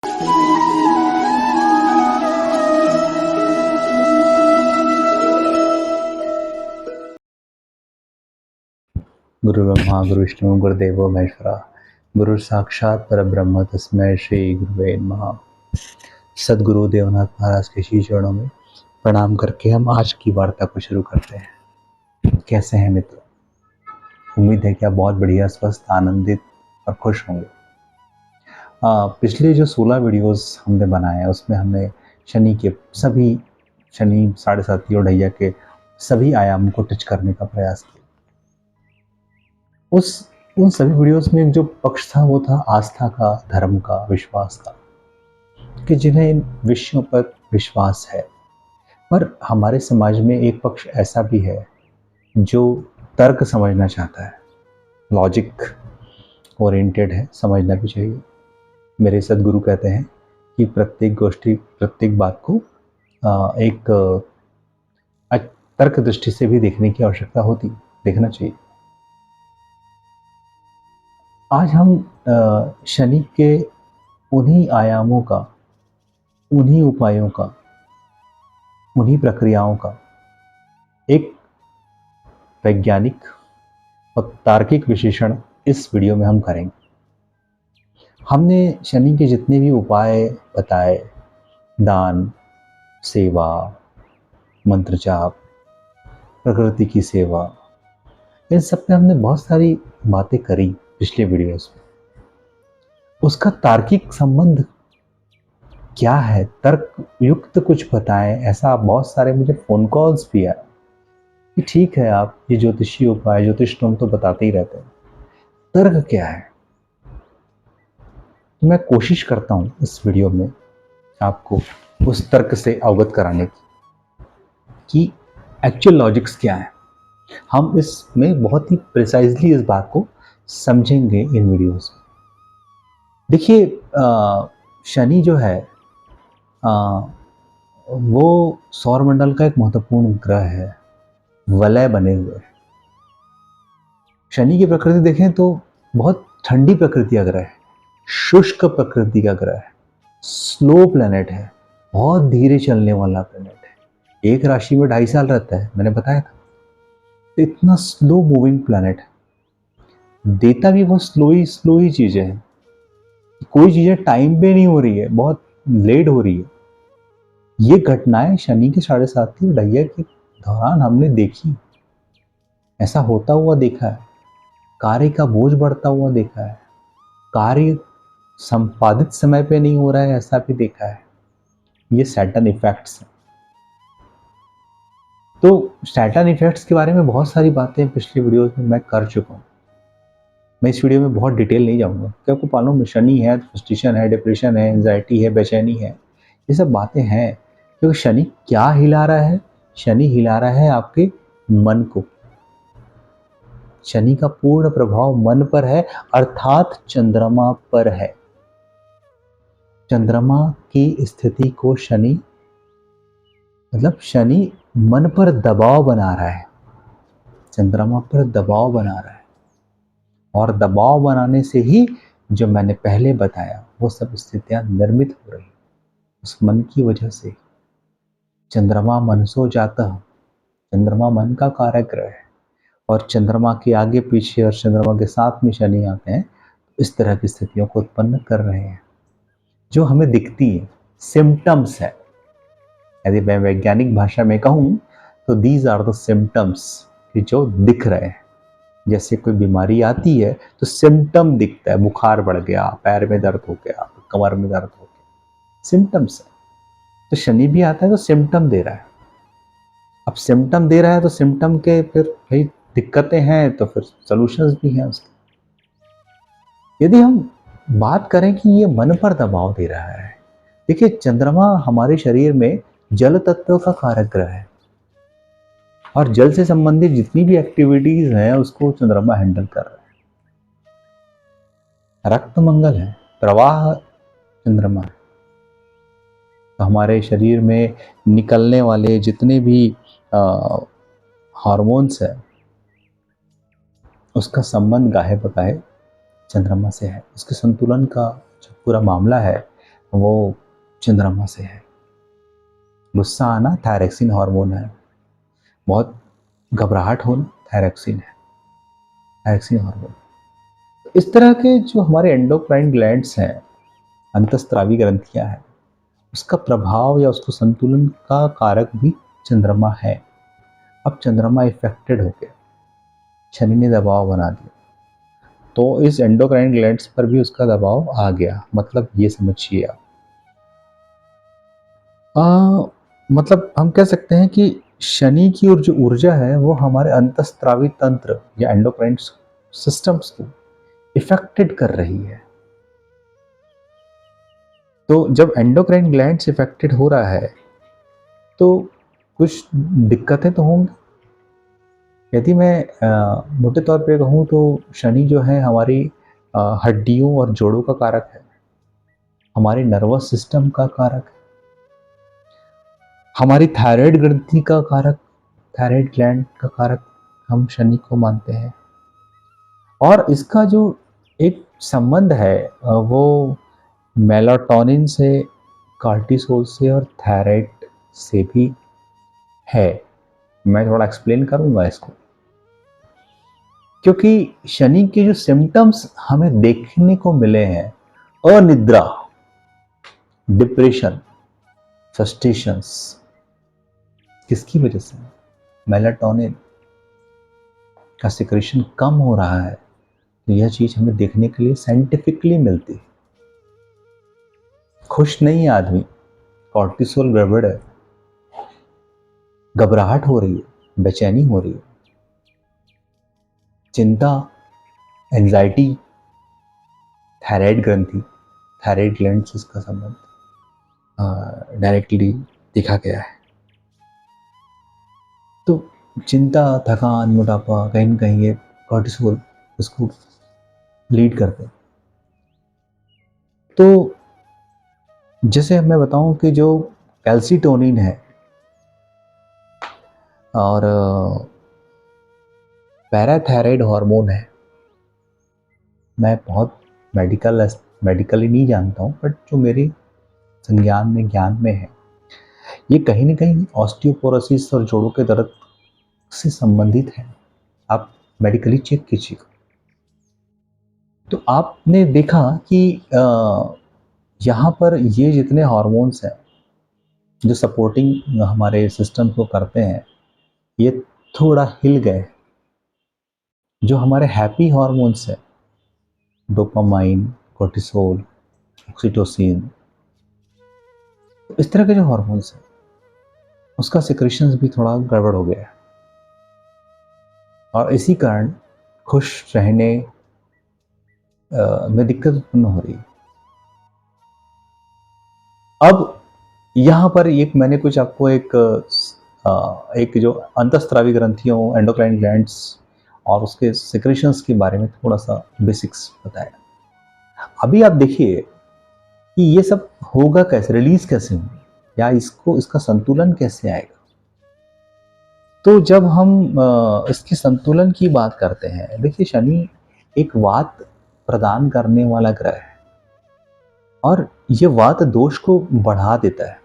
गुरु ब्रह्मा गुरु विष्णु गुरुदेवो महेश्वरा गुरु साक्षात परब्रह्म तस्मै श्री गुरुवे नमः। सदगुरु देवनाथ महाराज के श्री चरणों में प्रणाम करके हम आज की वार्ता को शुरू करते हैं। कैसे हैं मित्र? उम्मीद है कि आप बहुत बढ़िया, स्वस्थ, आनंदित और खुश होंगे। पिछले जो 16 वीडियोस हमने बनाए हैं उसमें हमने शनि के सभी, शनि साढ़े साथी और ढैया के सभी आयामों को टच करने का प्रयास किया। उन सभी वीडियोस में जो पक्ष था वो था आस्था का, धर्म का, विश्वास का, कि जिन्हें इन विषयों पर विश्वास है। पर हमारे समाज में एक पक्ष ऐसा भी है जो तर्क समझना चाहता है, लॉजिक ओरिएंटेड है, समझना भी चाहिए। मेरे सदगुरु कहते हैं कि प्रत्येक गोष्ठी, प्रत्येक बात को एक तर्क दृष्टि से भी देखने की आवश्यकता होती, देखना चाहिए। आज हम शनि के उन्हीं आयामों का, उन्हीं उपायों का, उन्हीं प्रक्रियाओं का एक वैज्ञानिक और तार्किक विश्लेषण इस वीडियो में हम करेंगे। हमने शनि के जितने भी उपाय बताए, दान, सेवा, मंत्र जाप, प्रकृति की सेवा, इन सब पे हमने बहुत सारी बातें करी पिछले वीडियोस में। उसका तार्किक संबंध क्या है, तर्क युक्त कुछ बताएं। ऐसा बहुत सारे मुझे फोन कॉल्स भी आए कि ठीक है, आप ये ज्योतिषी उपाय, ज्योतिष तुम तो बताते ही रहते हैं, तर्क क्या है? तो मैं कोशिश करता हूँ इस वीडियो में आपको उस तर्क से अवगत कराने की कि एक्चुअल लॉजिक्स क्या है। हम इसमें बहुत ही प्रिसाइजली इस बात को समझेंगे इन वीडियोस में। देखिए, शनि जो है वो सौरमंडल का एक महत्वपूर्ण ग्रह है, वलय बने हुए। शनि की प्रकृति देखें तो बहुत ठंडी प्रकृति का ग्रह है, शुष्क प्रकृति का ग्रह है, स्लो प्लैनेट है, बहुत धीरे चलने वाला प्लैनेट है। एक राशि में 2.5 साल रहता है, मैंने बताया था। तो इतना स्लो मूविंग प्लैनेट है, देता भी बहुत स्लो ही चीजें हैं। कोई चीजें टाइम पे नहीं हो रही है, बहुत लेट हो रही है। ये घटनाएं शनि के 7.5 ढैया के दौरान हमने देखी, ऐसा होता हुआ देखा है। कार्य का बोझ बढ़ता हुआ देखा है, कार्य संपादित समय पे नहीं हो रहा है, ऐसा भी देखा है। ये सैटर्न इफेक्ट्स हैं। तो सैटर्न इफेक्ट्स के बारे में बहुत सारी बातें पिछले वीडियोस में मैं कर चुका हूँ। मैं इस वीडियो में बहुत डिटेल नहीं जाऊंगा, क्योंकि मालूम शनि है, फ्रस्ट्रेशन है, डिप्रेशन है, एंजाइटी है, बेचैनी है, ये सब बातें हैं। क्योंकि शनि क्या हिला रहा है? शनि हिला रहा है आपके मन को। शनि का पूर्ण प्रभाव मन पर है, अर्थात चंद्रमा पर है। चंद्रमा की स्थिति को शनि, मतलब शनि मन पर दबाव बना रहा है, चंद्रमा पर दबाव बना रहा है। और दबाव बनाने से ही जो मैंने पहले बताया वो सब स्थितियां निर्मित हो रही, उस मन की वजह से। चंद्रमा मनसो जातः, चंद्रमा मन का कारक ग्रह है, और चंद्रमा के आगे पीछे और चंद्रमा के साथ में शनि आते हैं, इस तरह की स्थितियों को उत्पन्न कर रहे हैं जो हमें दिखती है, सिम्टम्स है। यदि मैं वैज्ञानिक भाषा में कहूँ तो दीज आर द सिम्टम्स, कि जो दिख रहे हैं। जैसे कोई बीमारी आती है तो सिम्टम दिखता है, बुखार बढ़ गया, पैर में दर्द हो गया, कमर में दर्द हो गया, सिम्टम्स है। तो शनि भी आता है तो सिम्टम दे रहा है। अब सिम्टम दे रहा है तो सिम्टम के फिर भाई दिक्कतें हैं तो फिर सॉल्यूशंस भी हैं उसके। यदि हम बात करें कि ये मन पर दबाव दे रहा है, देखिए चंद्रमा हमारे शरीर में जल तत्व का कारक ग्रह है, और जल से संबंधित जितनी भी एक्टिविटीज हैं उसको चंद्रमा हैंडल कर रहा है। रक्त मंगल है, प्रवाह चंद्रमा है। तो हमारे शरीर में निकलने वाले जितने भी हार्मोन्स है, उसका संबंध गाहे बगाहे चंद्रमा से है। उसके संतुलन का जो पूरा मामला है वो चंद्रमा से है। गुस्सा आना थायरॉक्सिन हार्मोन है, बहुत घबराहट होना थायरॉक्सिन है, थायरॉक्सिन हार्मोन। इस तरह के जो हमारे एंडोक्राइन ग्लैंड्स हैं, अंतस्त्रावी ग्रंथियां हैं, उसका प्रभाव या उसको संतुलन का कारक भी चंद्रमा है। अब चंद्रमा इफेक्टेड हो गया, शनि ने दबाव बना दिया, तो इस एंडोक्राइन ग्लैंड्स पर भी उसका दबाव आ गया। मतलब ये समझिए आप, मतलब हम कह सकते हैं कि शनि की जो ऊर्जा है वो हमारे अंतस्त्रावी तंत्र या एंडोक्राइन सिस्टम्स को इफेक्टेड कर रही है। तो जब एंडोक्राइन ग्लैंड्स इफेक्टेड हो रहा है तो कुछ दिक्कतें तो होंगी। यदि मैं मोटे तौर पे कहूँ तो शनि जो है हमारी हड्डियों और जोड़ों का कारक है, हमारे नर्वस सिस्टम का कारक है, हमारी थायराइड ग्रंथि का कारक, थायराइड ग्लैंड का कारक हम शनि को मानते हैं। और इसका जो एक संबंध है वो मेलाटोनिन से, कार्टिसोल से और थायराइड से भी है। मैं थोड़ा एक्सप्लेन करूंगा इसको, क्योंकि शनि के जो सिम्टम्स हमें देखने को मिले हैं, अनिद्रा, डिप्रेशन, फ्रस्ट्रेशंस, किसकी वजह से? मेलाटोनिन का सिक्रेशन कम हो रहा है। तो यह चीज हमें देखने के लिए साइंटिफिकली मिलती है। खुश नहीं है आदमी, कॉर्टिसोल गड़बड़ है, घबराहट हो रही है, बेचैनी हो रही है, चिंता, एंजाइटी, थायराइड ग्रंथि, थायराइड ग्लैंड से इसका संबंध डायरेक्टली देखा गया है। तो चिंता, थकान, मोटापा, कहीं न कहीं ये कॉर्टिसोल इसको लीड करते हैं। तो जैसे मैं बताऊं कि जो कैल्सीटोनिन है और पैराथायराइड हार्मोन है, मैं बहुत मेडिकली नहीं जानता हूं, बट जो मेरे संज्ञान में, ज्ञान में है, ये कहीं ना कहीं ऑस्टियोपोरोसिस और जोड़ों के दर्द से संबंधित है। आप मेडिकली चेक कीजिएगा। तो आपने देखा कि यहाँ पर ये जितने हार्मोन्स हैं जो सपोर्टिंग हमारे सिस्टम को करते हैं, ये थोड़ा हिल गए। जो हमारे हैप्पी हार्मोन्स हैं, डोपामाइन, कोर्टिसोल, ऑक्सीटोसिन, इस तरह के जो हार्मोन्स हैं उसका सिक्रेशंस भी थोड़ा गड़बड़ हो गया है, और इसी कारण खुश रहने में दिक्कत उत्पन्न हो रही है। अब यहाँ पर एक मैंने कुछ आपको एक जो अंतस्त्रावी ग्रंथियों, एंडोक्राइन ग्लैंड्स और उसके सिक्रेशंस के बारे में थोड़ा सा बेसिक्स बताया। अभी आप देखिए कि ये सब होगा कैसे, रिलीज कैसे होगा, या इसका संतुलन कैसे आएगा। तो जब हम इसके संतुलन की बात करते हैं, देखिए शनि एक वात प्रदान करने वाला ग्रह है और ये वात दोष को बढ़ा देता है।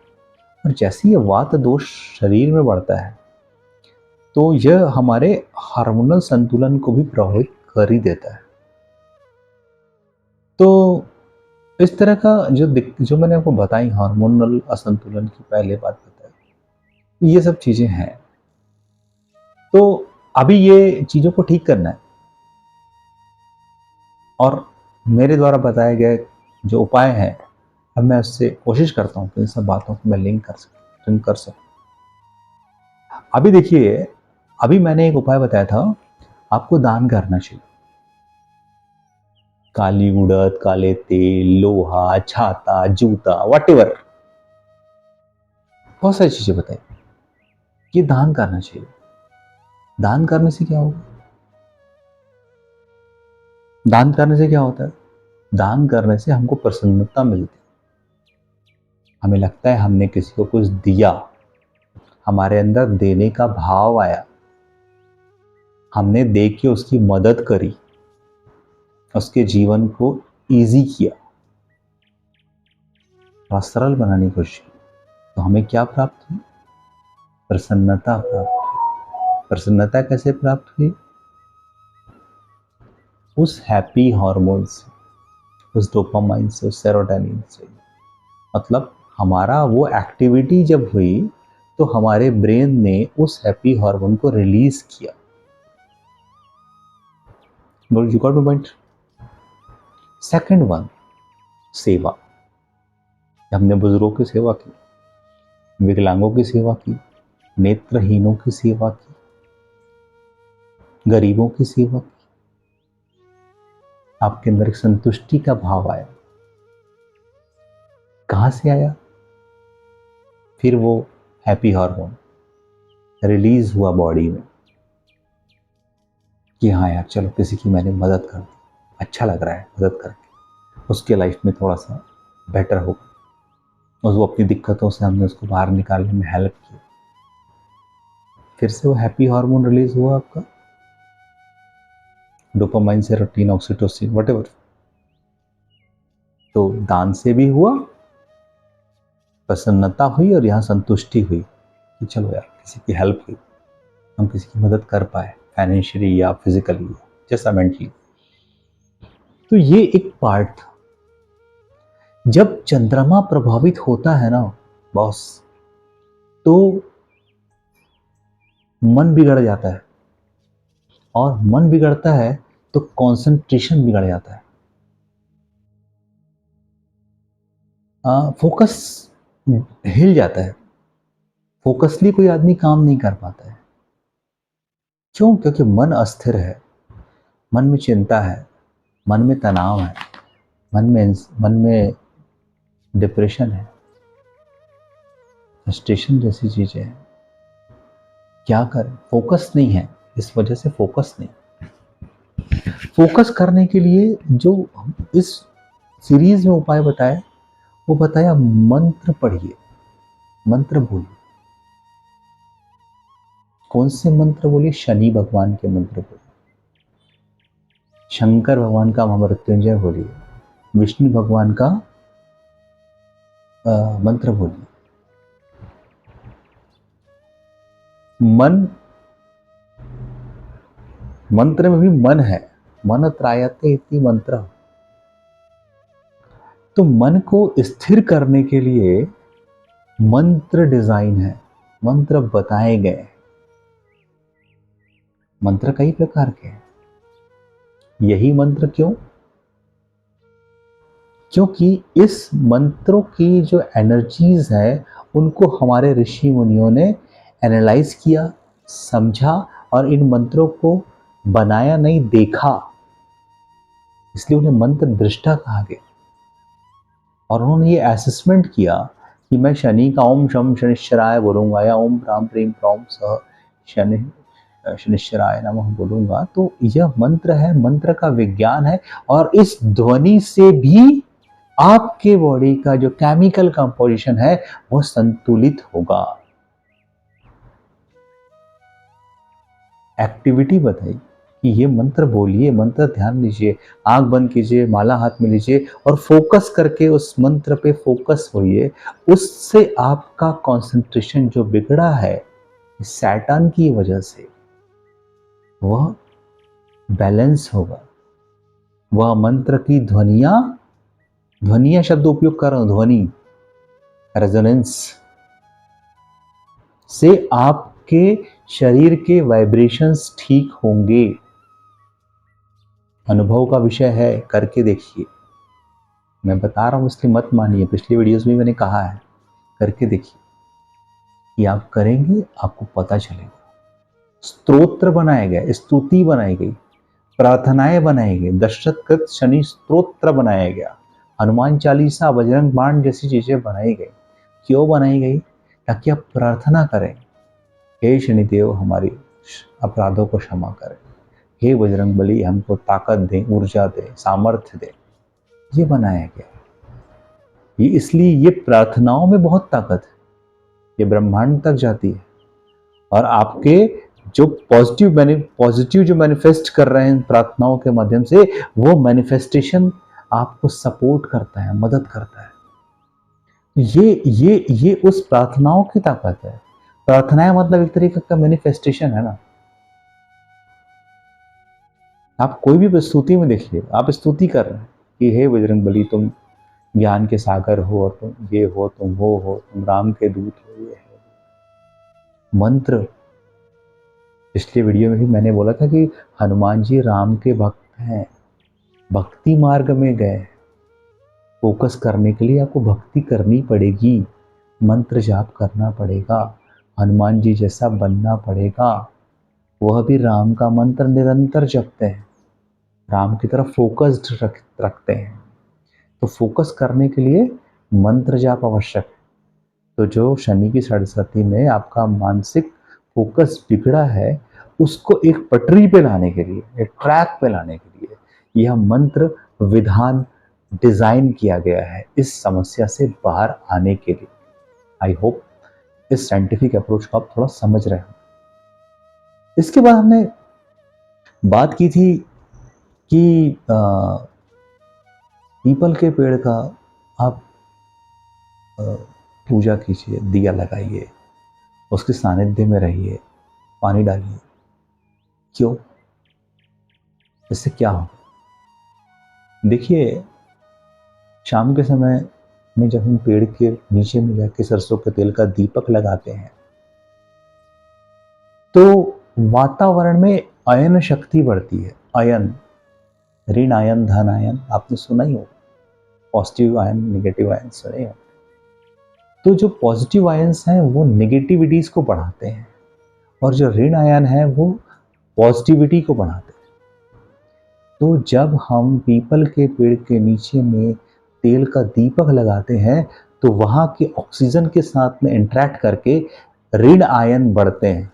और जैसे ये वात दोष शरीर में बढ़ता है तो यह हमारे हार्मोनल संतुलन को भी प्रभावित कर ही देता है। तो इस तरह का जो मैंने आपको बताई, हार्मोनल असंतुलन की पहले बात बताई, ये सब चीजें हैं। तो अभी ये चीजों को ठीक करना है, और मेरे द्वारा बताए गए जो उपाय हैं, अब मैं उससे कोशिश करता हूँ कि इन सब बातों को मैं लिंक कर सकूँ। अभी देखिए, अभी मैंने एक उपाय बताया था, आपको दान करना चाहिए। काली उड़द, काले तेल, लोहा, छाता, जूता, वटेवर, बहुत सारी चीजें बताई, ये दान करना चाहिए। दान करने से क्या होगा? दान करने से क्या होता है? दान करने से हमको प्रसन्नता मिलती है। हमें लगता है हमने किसी को कुछ दिया, हमारे अंदर देने का भाव आया, हमने दे के उसकी मदद करी, उसके जीवन को इजी किया। थोड़ा सरल बनाने की कोशिश की, तो हमें क्या प्राप्त हुई? प्रसन्नता प्राप्त हुई। प्रसन्नता कैसे प्राप्त हुई? उस हैप्पी हार्मोन से, उस डोपामाइन से, उस सेरोटोनिन से। मतलब हमारा वो एक्टिविटी जब हुई तो हमारे ब्रेन ने उस हैप्पी हार्मोन को रिलीज किया। You got my point? Second one, सेवा। हमने बुजुर्गों की सेवा की, विकलांगों की सेवा की, नेत्रहीनों की सेवा की, गरीबों की सेवा की, आपके अंदर एक संतुष्टि का भाव आया। कहां से आया? फिर वो हैप्पी हार्मोन रिलीज हुआ बॉडी में कि हाँ यार चलो किसी की मैंने मदद कर दी, अच्छा लग रहा है मदद करके, उसके लाइफ में थोड़ा सा बेटर होगा, वो अपनी दिक्कतों से हमने उसको बाहर निकालने में हेल्प की। फिर से वो हैप्पी हार्मोन रिलीज हुआ आपका, डोपामाइन, सेरोटोनिन, ऑक्सीटोसिन, व्हाटएवर। तो दान से भी हुआ, प्रसन्नता हुई और यहाँ संतुष्टि हुई कि चलो यार किसी की हेल्प हुई, हम किसी की मदद कर पाए, फाइनेंशियली या फिजिकली जैसा मेंटली। तो ये एक पार्ट था। जब चंद्रमा प्रभावित होता है ना बॉस, तो मन बिगड़ जाता है, और मन बिगड़ता है तो कंसंट्रेशन बिगड़ जाता है, फोकस हिल जाता है, फोकसली कोई आदमी काम नहीं कर पाता है। क्यों? क्योंकि मन अस्थिर है, मन में चिंता है, मन में तनाव है, मन में डिप्रेशन है, फ्रस्ट्रेशन जैसी चीजें हैं। क्या करें? फोकस नहीं है, इस वजह से फोकस नहीं। फोकस करने के लिए जो इस सीरीज में उपाय बताए, वो बताया मंत्र पढ़िए, मंत्र बोलिए। कौन से मंत्र बोलिए? शनि भगवान के मंत्र बोलिए, शंकर भगवान का महामृत्युंजय बोलिए, विष्णु भगवान का मंत्र बोलिए। मन, मंत्र में भी मन है, मन त्रायते इति मंत्र। तो मन को स्थिर करने के लिए मंत्र डिजाइन है, मंत्र बताए गए। मंत्र कई प्रकार के हैं। यही मंत्र क्यों? क्योंकि इस मंत्रों की जो एनर्जीज है उनको हमारे ऋषि मुनियों ने एनालाइज किया, समझा, और इन मंत्रों को बनाया नहीं, देखा, इसलिए उन्हें मंत्र दृष्टा कहा गया। और उन्होंने ये असेसमेंट किया कि मैं शनि का ओम शम शनिश्चराय बोलूंगा, या ओम प्राम प्रीम प्रौम सह शनि शनिश्चराय नमः बोलूंगा, तो यह मंत्र है, मंत्र का विज्ञान है। और इस ध्वनि से भी आपके बॉडी का जो केमिकल कंपोजिशन है वो संतुलित होगा। एक्टिविटी बताई कि ये मंत्र बोलिए, मंत्र ध्यान दीजिए, आंख बंद कीजिए, माला हाथ में लीजिए और फोकस करके उस मंत्र पे फोकस होइए। उससे आपका कंसंट्रेशन जो बिगड़ा है सैटर्न की वजह से, वह बैलेंस होगा। वह मंत्र की ध्वनिया शब्द उपयोग कर रहा हूं, ध्वनि, रेजोनेंस से आपके शरीर के वाइब्रेशंस ठीक होंगे। अनुभव का विषय है, करके देखिए। मैं बता रहा हूं इसलिए मत मानिए, पिछली वीडियोस में मैंने कहा है, करके देखिए कि आप करेंगे आपको पता चलेगा। स्तोत्र बनाए गए, स्तुति बनाई गई, प्रार्थनाएं बनाई गई, दशरथकृत शनि स्तोत्र बनाया गया, हनुमान चालीसा, बजरंग बाण जैसी चीजें बनाई गई। क्यों बनाई गई? ताकि आप प्रार्थना करें, हे शनिदेव हमारी अपराधों को क्षमा करें, हे बजरंग बली हमको ताकत दे, ऊर्जा दे, सामर्थ्य दे। ये बनाया गया। ये इसलिए, ये प्रार्थनाओं में बहुत ताकत है, ये ब्रह्मांड तक जाती है। और आपके जो पॉजिटिव जो मैनिफेस्ट कर रहे हैं प्रार्थनाओं के माध्यम से, वो मैनिफेस्टेशन आपको सपोर्ट करता है, मदद करता है। ये उस प्रार्थनाओं की ताकत है। प्रार्थनाएं मतलब एक तरीके का मैनिफेस्टेशन है ना। आप कोई भी स्तुति में देखिए, आप स्तुति कर रहे हैं कि हे बजरंगबली, तुम ज्ञान के सागर हो, और तुम ये हो, तुम वो हो, तुम राम के दूत हो, ये है मंत्र। पिछले वीडियो में भी मैंने बोला था कि हनुमान जी राम के भक्त हैं, भक्ति मार्ग में गए। फोकस करने के लिए आपको भक्ति करनी पड़ेगी, मंत्र जाप करना पड़ेगा, हनुमान जी जैसा बनना पड़ेगा। वह भी राम का मंत्र निरंतर जपते हैं, राम की तरफ फोकस्ड रखते हैं। तो फोकस करने के लिए मंत्र जाप आवश्यक है। तो जो शनि की साढ़ेसाती में आपका मानसिक फोकस बिगड़ा है, उसको एक पटरी पे लाने के लिए, एक ट्रैक पे लाने के लिए यह मंत्र विधान डिजाइन किया गया है, इस समस्या से बाहर आने के लिए। आई होप इस साइंटिफिक अप्रोच को आप थोड़ा समझ रहे हो। इसके बाद हमने बात की थी कि पीपल के पेड़ का आप पूजा कीजिए, दिया लगाइए, उसके सानिध्य में रहिए, पानी डालिए। क्यों? इससे क्या हो? देखिए, शाम के समय में जब हम पेड़ के नीचे में जाके सरसों के तेल का दीपक लगाते हैं, तो वातावरण में अयन शक्ति बढ़ती है। अयन, ऋण आयन, धन आयन, आपने सुना ही हो। पॉजिटिव आयन, नेगेटिव आयन सुने हो। तो जो पॉजिटिव आयन्स हैं वो नेगेटिविटीज को बढ़ाते हैं, और जो ऋण आयन है वो पॉजिटिविटी को बढ़ाते हैं। तो जब हम पीपल के पेड़ के नीचे में तेल का दीपक लगाते हैं, तो वहां के ऑक्सीजन के साथ में इंटरेक्ट करके ऋण आयन बढ़ते हैं।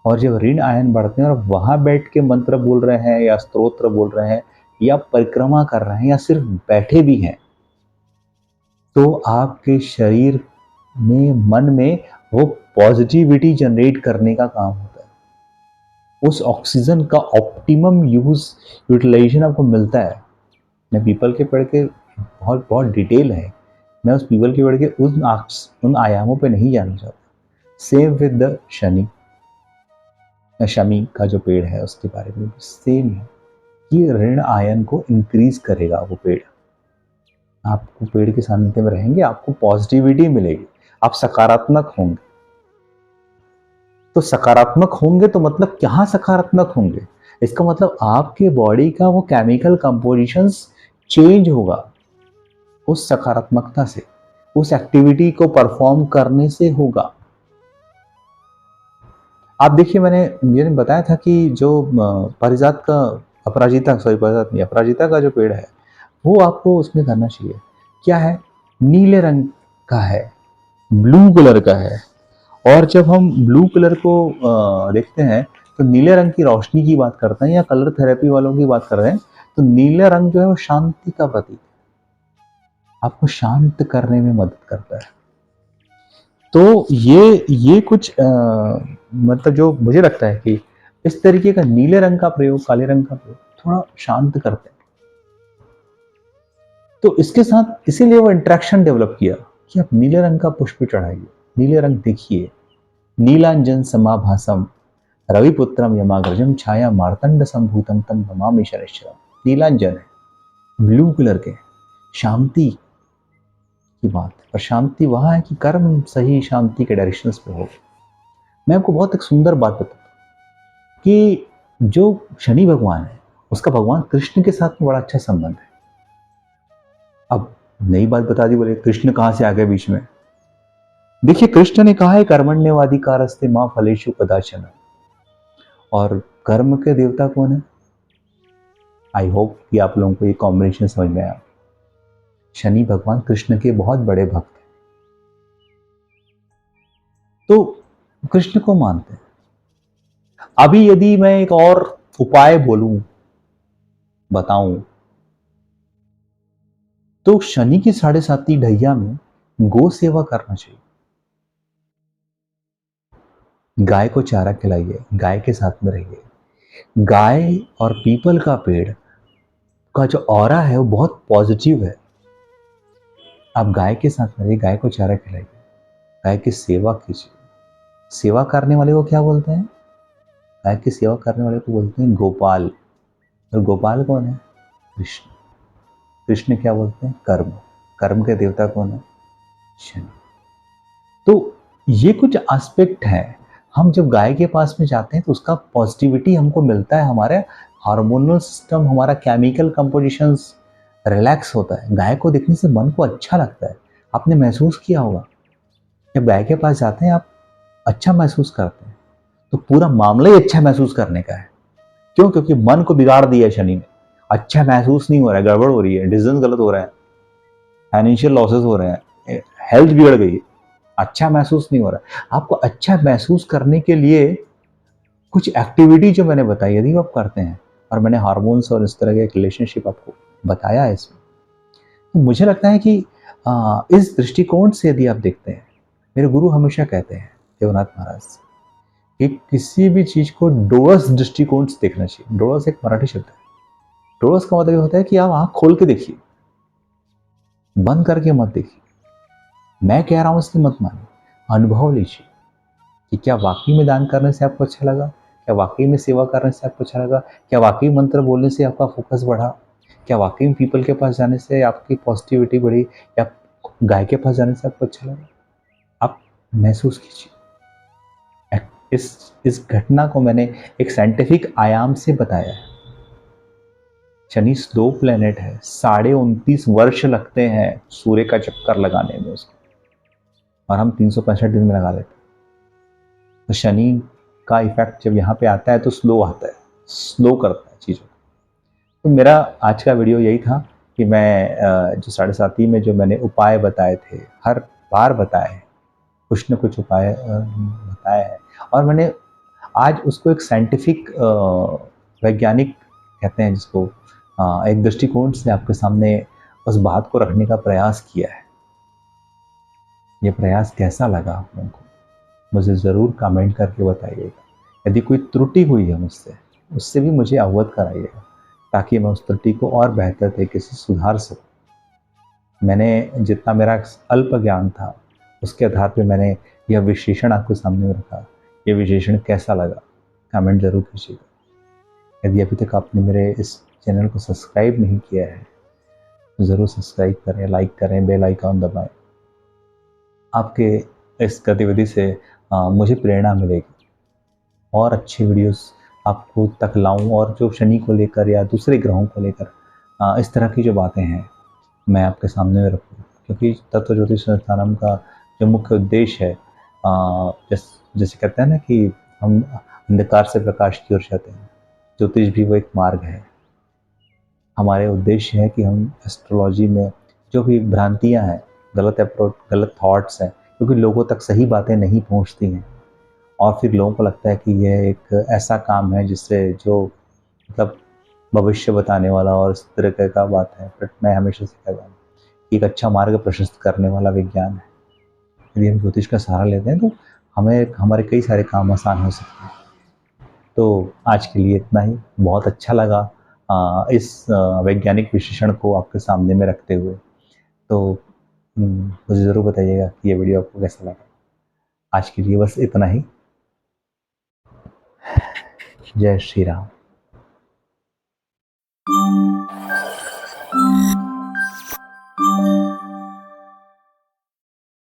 और जब ऋण आयन बढ़ते हैं और वहां बैठ के मंत्र बोल रहे हैं, या स्तोत्र बोल रहे हैं, या परिक्रमा कर रहे हैं, या सिर्फ बैठे भी हैं, तो आपके शरीर में, मन में वो पॉजिटिविटी जनरेट करने का काम होता है। उस ऑक्सीजन का ऑप्टिमम यूटिलाइजेशन आपको मिलता है। मैं पीपल के पेड़ के बहुत बहुत डिटेल है, मैं उस पीपल के पेड़ के उन आयामों पे नहीं जाना चाहता। Same with the Shani, Shami का जो पेड़ है उसके बारे में भी सेम है कि ऋण आयन को इंक्रीज करेगा वो पेड़। आपको पेड़ के सानिध्य में रहेंगे, आपको पॉजिटिविटी मिलेगी, आप सकारात्मक होंगे। तो सकारात्मक होंगे तो मतलब क्या सकारात्मक होंगे? इसका मतलब आपके बॉडी का वो केमिकल कंपोजिशंस चेंज होगा उस सकारात्मकता से, उस एक्टिविटी को परफॉर्म करने से होगा। आप देखिए, मैंने बताया था कि जो पारिजात का, अपराजिता, सॉरी पारिजात नहीं, अपराजिता का जो पेड़ है वो आपको उसमें करना चाहिए। क्या है? नीले रंग का है, ब्लू कलर का है। और जब हम ब्लू कलर को देखते हैं तो नीले रंग की रोशनी की बात करते हैं, या कलर थेरेपी वालों की बात कर रहे हैं, तो नीला रंग जो है वो शांति का प्रतीक, आपको शांत करने में मदद करता है। तो ये कुछ मतलब जो मुझे लगता है कि इस तरीके का नीले रंग का प्रयोग, काले रंग का प्रयोग थोड़ा शांत करते हैं। तो इसके साथ इसीलिए वो इंट्रैक्शन डेवलप किया कि आप नीले रंग का पुष्प चढ़ाइए, नीले रंग देखिए। नीलांजन समाभासम रविपुत्रम यमाग्रजम छाया मार्तंड संभूतम तम नमामि शनिश्चरम। नीलांजन है, ब्लू कलर के, शांति की बात। पर शांति वहां है कि कर्म सही शांति के डायरेक्शंस पे हो। मैं आपको बहुत एक सुंदर बात बताता हूँ कि जो शनि भगवान है उसका भगवान कृष्ण के साथ में बड़ा अच्छा संबंध है। अब नई बात बता दी, बोले कृष्ण कहां से आ गए बीच में? देखिए, कृष्ण ने कहा है कर्मण्यवाधिकारस्ते मां फलेषु कदाचन। और कर्म के देवता कौन है? आई होप कि आप लोगों को ये कॉम्बिनेशन समझ में आया। शनि भगवान कृष्ण के बहुत बड़े भक्त हैं, तो कृष्ण को मानते हैं। अभी यदि मैं एक और उपाय बोलूं, बताऊं, तो शनि की साढ़ेसाती ढैया में गो सेवा करना चाहिए। गाय को चारा खिलाइए, गाय के साथ में रहिए। गाय और पीपल का पेड़ का जो ऑरा है वो बहुत पॉजिटिव है। आप गाय के साथ रहिए, गाय को चारा खिलाइए, गाय की सेवा कीजिए। सेवा करने वाले को क्या बोलते हैं? गाय की सेवा करने वाले को बोलते हैं गोपाल। और गोपाल कौन है? कृष्ण। कृष्ण क्या बोलते हैं? कर्म। कर्म के देवता कौन है? शनि। तो ये कुछ एस्पेक्ट है। हम जब गाय के पास में जाते हैं तो उसका पॉजिटिविटी हमको मिलता है, हमारे हार्मोनल सिस्टम, हमारा केमिकल कंपोजिशंस रिलैक्स होता है। गाय को देखने से मन को अच्छा लगता है। आपने महसूस किया होगा, जब गाय के पास जाते हैं आप अच्छा महसूस करते हैं, तो पूरा मामला ही अच्छा महसूस करने का है। क्यों? क्योंकि मन को बिगाड़ दिया है शनि ने। अच्छा महसूस नहीं हो रहा है, गड़बड़ हो रही है, डिसीजन गलत हो रहा है, फाइनेंशियल लॉसेस हो रहे हैं, हेल्थ बिगड़ गई है, अच्छा महसूस नहीं हो रहा है। आपको अच्छा महसूस करने के लिए कुछ एक्टिविटी जो मैंने बताई, यदि आप करते हैं, और मैंने हार्मोन्स और इस तरह के एक रिलेशनशिप आपको बताया है इसमें, तो मुझे लगता है कि इस दृष्टिकोण से यदि आप देखते हैं, मेरे गुरु हमेशा कहते हैं, देवनाथ महाराज, कि किसी भी चीज को डोरस दृष्टिकोण से देखना चाहिए। डोरस एक मराठी शब्द है। डोरस का मतलब होता है कि आप आंख खोल के देखिए, बंद करके मत देखिए। मैं कह रहा हूं इसलिए मत मानिए, अनुभव लीजिए कि क्या वाकई में दान करने से आपको अच्छा लगा, क्या वाकई में सेवा करने से आपको अच्छा लगा, क्या वाकई मंत्र बोलने से आपका फोकस बढ़ा, क्या वाकई में पीपल के पास जाने से आपकी पॉजिटिविटी बढ़ी, या गाय के पास जाने से आपको अच्छा लगा। आप महसूस कीजिए। इस घटना को मैंने एक साइंटिफिक आयाम से बताया है। शनि स्लो प्लेनेट है, 29.5 वर्ष लगते हैं सूर्य का चक्कर लगाने में उसको, और हम 365 दिन में लगा लेते हैं। तो शनि का इफेक्ट जब यहाँ पे आता है तो स्लो आता है, स्लो करता है चीज़ों को। तो मेरा आज का वीडियो यही था कि मैं जो 7.5 में जो मैंने उपाय बताए थे, हर बार बताए, कुछ न कुछ उपाय बताए हैं, और मैंने आज उसको एक साइंटिफिक वैज्ञानिक कहते हैं जिसको, एक दृष्टिकोण से आपके सामने उस बात को रखने का प्रयास किया है। ये प्रयास कैसा लगा आप लोगों को, मुझे ज़रूर कमेंट करके बताइएगा। यदि कोई त्रुटि हुई है मुझसे, उससे भी मुझे अवगत कराइएगा, ताकि मैं उस त्रुटि को और बेहतर तरीके से सुधार सकूँ। मैंने जितना मेरा अल्प ज्ञान था, उसके आधार पे मैंने यह विश्लेषण आपके सामने रखा। ये विश्लेषण कैसा लगा, कमेंट ज़रूर कीजिएगा। यदि अभी तक आपने मेरे इस चैनल को सब्सक्राइब नहीं किया है, तो ज़रूर सब्सक्राइब करें, लाइक करें, बेल आइकॉन दबाएं। आपके इस गतिविधि से मुझे प्रेरणा मिलेगी और अच्छी वीडियोस आपको तक लाऊं, और जो शनि को लेकर या दूसरे ग्रहों को लेकर इस तरह की जो बातें हैं मैं आपके सामने रखूं। क्योंकि तत्व ज्योतिष संस्थानम का जो मुख्य उद्देश्य है, जैसे कहते हैं ना कि हम अंधकार से प्रकाश की ओर जाते हैं, ज्योतिष भी वो एक मार्ग है। हमारे उद्देश्य है कि हम एस्ट्रोलॉजी में जो भी भ्रांतियां हैं, गलत अप्रोच, गलत थॉट्स हैं, क्योंकि लोगों तक सही बातें नहीं पहुंचती हैं, और फिर लोगों को लगता है कि यह एक ऐसा काम है जिससे जो मतलब भविष्य बताने वाला और इस तरह का बात है। बट मैं हमेशा से कहता हूँ कि एक अच्छा मार्ग प्रशस्त करने वाला विज्ञान है। यदि हम ज्योतिष का सहारा लेते हैं तो हमें हमारे कई सारे काम आसान हो सकते हैं। तो आज के लिए इतना ही। बहुत अच्छा लगा इस वैज्ञानिक विश्लेषण को आपके सामने में रखते हुए। तो मुझे ज़रूर बताइएगा कि ये वीडियो आपको कैसा लगा। आज के लिए बस इतना ही। जय श्री राम।